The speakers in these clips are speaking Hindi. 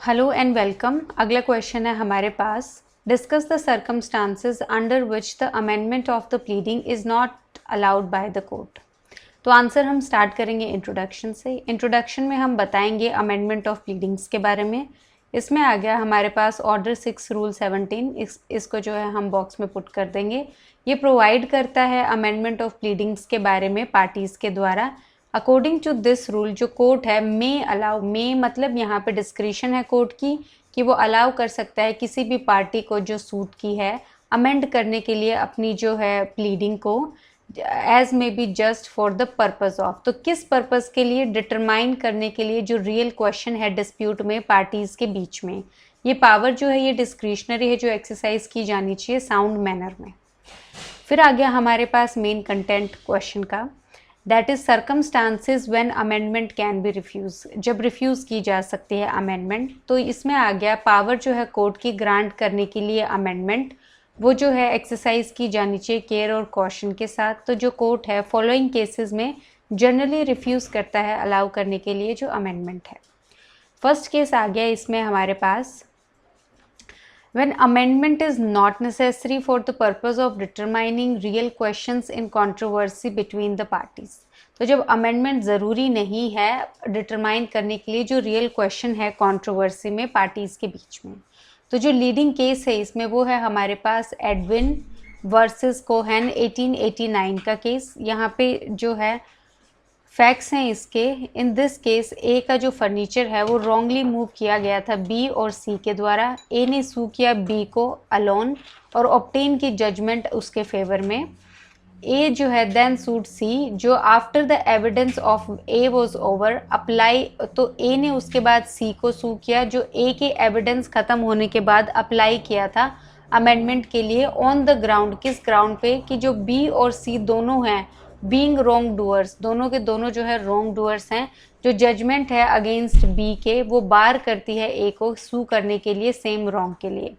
Hello and welcome. अगला क्वेश्चन है हमारे पास, discuss the circumstances under which the amendment of the pleading is not allowed by the court. तो आंसर हम स्टार्ट करेंगे इंट्रोडक्शन से। इंट्रोडक्शन में हम बताएंगे अमेंडमेंट ऑफ प्लीडिंग्स के बारे में। इसमें आ गया हमारे पास ऑर्डर 6 रूल 17, इसको जो है हम बॉक्स में पुट कर देंगे। ये प्रोवाइड करता है अमेंडमेंट ऑफ प्लीडिंग्स के बारे में पार्टीज़ के द्वारा। अकॉर्डिंग टू दिस रूल जो कोर्ट है मे अलाउ, मे मतलब यहाँ पे डिस्क्रिशन है कोर्ट की कि वो अलाउ कर सकता है किसी भी पार्टी को जो सूट की है अमेंड करने के लिए अपनी जो है प्लीडिंग को, as may be just for the purpose of. तो किस पर्पज़ के लिए, डिटरमाइन करने के लिए जो रियल क्वेश्चन है डिस्प्यूट में पार्टीज़ के बीच में। ये पावर जो है ये डिस्क्रिशनरी है, जो एक्सरसाइज की जानी चाहिए साउंड मैनर में। फिर आ गया हमारे पास मेन कंटेंट क्वेश्चन का, that is circumstances when amendment can be refuse. जब रिफ्यूज़ की जा सकती है अमेंडमेंट, तो इसमें आ गया पावर जो है कोर्ट की ग्रांट करने के लिए अमेंडमेंट, वो जो है एक्सरसाइज की जानी चाहिए केयर और कॉशन के साथ। तो जो कोर्ट है फॉलोइंग केसेस में जनरली रिफ्यूज़ करता है अलाउ करने के लिए जो अमेंडमेंट है। फर्स्ट केस आ गया इसमें हमारे पास, when amendment is not necessary for the purpose of determining real questions in controversy between the parties। तो जब अमेंडमेंट ज़रूरी नहीं है डिटरमाइन करने के लिए जो रियल क्वेश्चन है कंट्रोवर्सी में पार्टीज़ के बीच में। तो जो लीडिंग केस है इसमें वो है हमारे पास एडविन वर्सेस कोहेन 1889 का केस। यहाँ पे जो है फैक्ट्स हैं इसके, इन दिस केस ए का जो फर्नीचर है वो रॉन्गली मूव किया गया था बी और सी के द्वारा। ए ने सू किया बी को अलोन और ऑब्टेन की जजमेंट उसके फेवर में। ए जो है देन सूट सी, जो after the evidence of A was over apply, तो ए ने उसके बाद सी को सू किया जो ए के एविडेंस ख़त्म होने के बाद अप्लाई किया था अमेंडमेंट के लिए ऑन द ग्राउंड, किस ग्राउंड पे कि जो बी और सी दोनों हैं बीइंग रॉन्ग डूअर्स, दोनों के दोनों जो है रॉन्ग डूअर्स हैं। जो जजमेंट है अगेंस्ट बी के वो बार करती है ए को सू करने के लिए सेम रॉन्ग के लिए।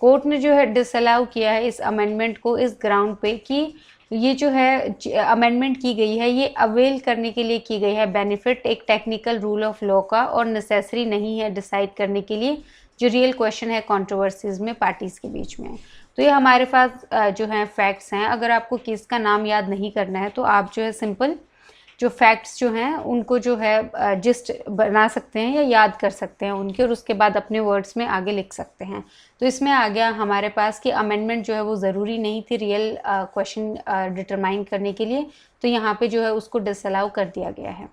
कोर्ट ने जो है डिसअलाउ किया है इस अमेंडमेंट को इस ग्राउंड पे कि ये जो है अमेंडमेंट की गई है ये अवेल करने के लिए की गई है बेनिफिट एक टेक्निकल रूल ऑफ लॉ का, और नेसेसरी नहीं है डिसाइड करने के लिए जो रियल क्वेश्चन है कंट्रोवर्सीज में पार्टीज़ के बीच में। तो ये हमारे पास जो है फैक्ट्स हैं। अगर आपको केस का नाम याद नहीं करना है तो आप जो है सिंपल जो फैक्ट्स जो हैं उनको जो है जिस्ट बना सकते हैं या याद कर सकते हैं उनके, और उसके बाद अपने वर्ड्स में आगे लिख सकते हैं। तो इसमें आ गया हमारे पास कि अमेंडमेंट जो है वो ज़रूरी नहीं थी रियल क्वेश्चन डिटरमाइन करने के लिए, तो यहाँ पे जो है उसको डिसअलाउ कर दिया गया है।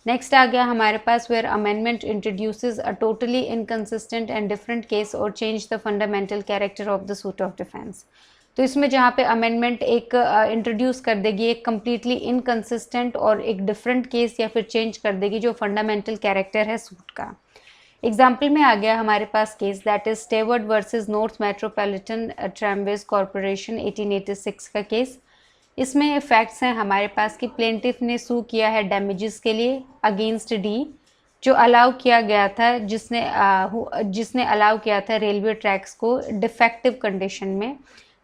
नेक्स्ट आ गया हमारे पास, where amendment introduces a totally inconsistent and different case और change the fundamental character of the suit of defence. तो इसमें जहाँ पे अमेंडमेंट एक इंट्रोड्यूस कर देगी एक कम्प्लीटली इनकंसिस्टेंट और एक डिफरेंट केस या फिर चेंज कर देगी जो फंडामेंटल कैरेक्टर है सूट का। एग्जाम्पल में आ गया हमारे पास case, that is Stewart versus North Metropolitan Tramways Corporation 1886 का केस। इसमें फैक्ट्स हैं हमारे पास कि प्लेंटिफ ने सू किया है डैमेजेस के लिए अगेंस्ट डी, जो अलाउ किया गया था जिसने अलाउ किया था रेलवे ट्रैक्स को डिफेक्टिव कंडीशन में,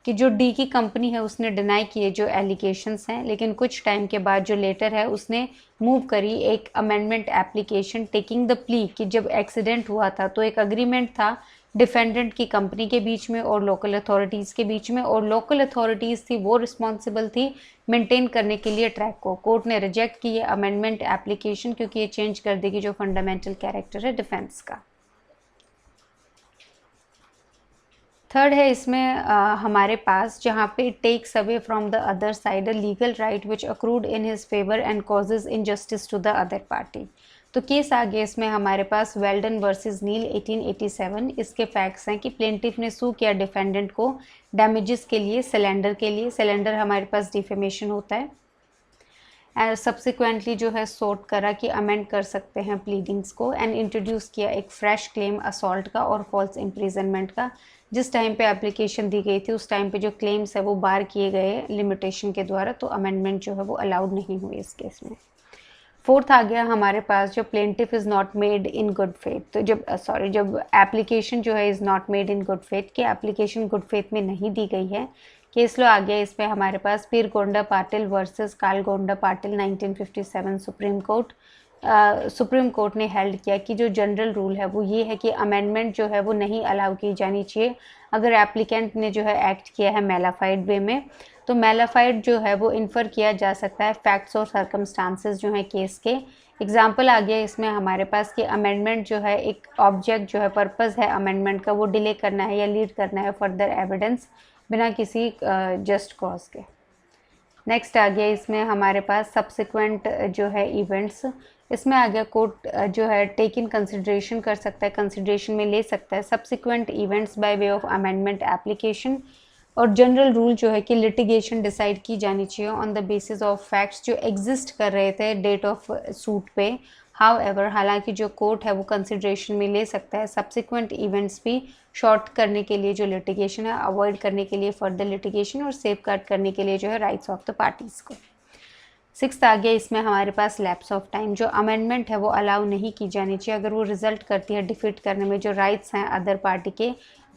कि जो डी की कंपनी है उसने डिनाई किए जो एलिगेशंस हैं, लेकिन कुछ टाइम के बाद जो लेटर है उसने मूव करी एक amendment application taking the plea कि जब एक्सीडेंट हुआ था तो एक अग्रीमेंट था डिफेंडेंट की कंपनी के बीच में और लोकल अथॉरिटीज़ के बीच में, और लोकल अथॉरिटीज़ थी वो रिस्पॉन्सिबल थी मेंटेन करने के लिए ट्रैक को। कोर्ट ने रिजेक्ट की ये अमेंडमेंट एप्लीकेशन क्योंकि ये चेंज कर देगी जो फंडामेंटल कैरेक्टर है डिफेंस का। थर्ड है इसमें हमारे पास जहाँ पे takes away from the other side a legal right which accrued in his favour and causes injustice to the other party. तो केस आ गया इसमें हमारे पास वेल्डन वर्सेस नील 1887। इसके फैक्ट्स हैं कि प्लेंटिफ ने सू किया डिफेंडेंट को डैमेजेस के लिए, सिलेंडर के लिए। सिलेंडर हमारे पास डिफेमेशन होता है। सब्सिक्वेंटली जो है सोट करा कि अमेंड कर सकते हैं प्लीडिंग्स को, एंड इंट्रोड्यूस किया एक फ्रेश क्लेम असॉल्ट का और फॉल्स इम्प्रिजनमेंट का। जिस टाइम पे एप्लीकेशन दी गई थी उस टाइम पे जो क्लेम्स है वो बार किए गए लिमिटेशन के द्वारा, तो अमेंडमेंट जो है वो अलाउड नहीं हुई इस केस में। फोर्थ आ गया हमारे पास जो plaintiff is not made in good faith. तो जब एप्लीकेशन जो है is not made in good faith, कि एप्लीकेशन गुड फेथ में नहीं दी गई है। केस लो आ गया इसमें हमारे पास Pir Gonda Patil versus Kalgonda Patil 1957 Supreme Court. Supreme Court ने हेल्ड किया कि जो जनरल रूल है वो ये है कि अमेंडमेंट जो है वो नहीं अलाउ की जानी चाहिए अगर एप्लीकेंट ने जो है एक्ट किया है मैलाफाइड वे में। तो मैलाफाइड जो है वो इन्फर किया जा सकता है फैक्ट्स और सर्कमस्टांसेस जो है केस के। एग्जाम्पल आ गया इसमें हमारे पास कि अमेंडमेंट जो है एक ऑब्जेक्ट जो है पर्पस है अमेंडमेंट का वो डिले करना है या लीड करना है फर्दर एविडेंस बिना किसी जस्ट कॉज के। नेक्स्ट आ गया इसमें हमारे पास सब्सिक्वेंट जो है इवेंट्स। इसमें आ गया कोर्ट जो है टेक इन कंसिडरेशन कर सकता है, कंसिडरेशन में ले सकता है subsequent events by way of amendment application. और जनरल रूल जो है कि लिटिगेशन डिसाइड की जानी चाहिए on the basis of facts जो एग्जिस्ट कर रहे थे डेट ऑफ सूट पे। हाउएवर हालांकि जो कोर्ट है वो कंसिडरेशन में ले सकता है सब्सिक्वेंट इवेंट्स भी शॉर्ट करने के लिए जो लिटिगेशन है, अवॉइड करने के लिए फर्दर लिटिगेशन और सेफगार्ड करने के लिए जो है राइट्स ऑफ द पार्टीज़ को। 6th आ गया इसमें हमारे पास लैप्स ऑफ टाइम। जो अमेंडमेंट है वो अलाउ नहीं की जानी चाहिए अगर वो रिजल्ट करती है डिफीट करने में जो राइट्स हैं अदर पार्टी के,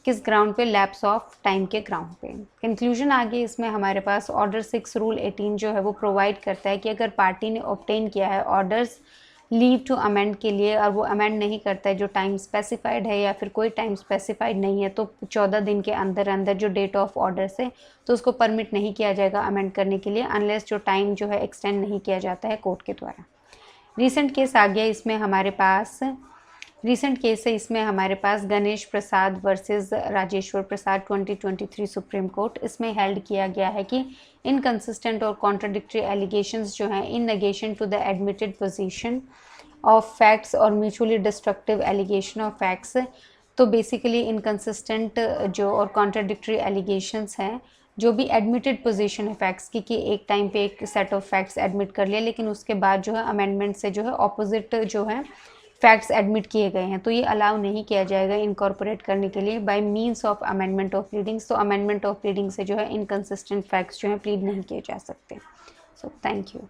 किस ग्राउंड पे, लैप्स ऑफ टाइम के ग्राउंड पे। कंक्लूजन आ गई इसमें हमारे पास ऑर्डर 6 रूल 18 जो है वो प्रोवाइड करता है कि अगर पार्टी ने ऑब्टेन किया है ऑर्डर्स लीव टू अमेंड के लिए और वो अमेंड नहीं करता है जो टाइम स्पेसिफाइड है या फिर कोई टाइम स्पेसिफाइड नहीं है तो 14 दिन के अंदर अंदर जो डेट ऑफ ऑर्डर से तो उसको परमिट नहीं किया जाएगा अमेंड करने के लिए अनलेस जो टाइम जो है एक्सटेंड नहीं किया जाता है कोर्ट के द्वारा। रीसेंट केस आ गया इसमें हमारे पास, रीसेंट केस है इसमें हमारे पास Ganesh Prasad versus Rajeshwar Prasad 2023 supreme court. इसमें हेल्ड किया गया है कि इनकंसिस्टेंट और कॉन्ट्राडिक्टरी एलिगेशंस जो हैं in negation to the admitted position of facts और mutually destructive allegation of facts. तो बेसिकली इनकंसिस्टेंट जो और कॉन्ट्राडिक्टरी एलिगेशंस हैं जो भी एडमिटेड पोजीशन है फैक्ट्स की कि एक टाइम पे एक सेट ऑफ फैक्ट्स एडमिट कर लिया लेकिन उसके बाद जो है अमेंडमेंट से जो है ऑपोजिट जो है फैक्ट्स एडमिट किए गए हैं तो ये अलाउ नहीं किया जाएगा इनकॉर्पोरेट करने के लिए by means of amendment of pleadings. तो अमेंडमेंट ऑफ प्लीडिंग से जो है इनकंसिस्टेंट फैक्ट्स जो है प्लीड नहीं किए जा सकते। So thank you.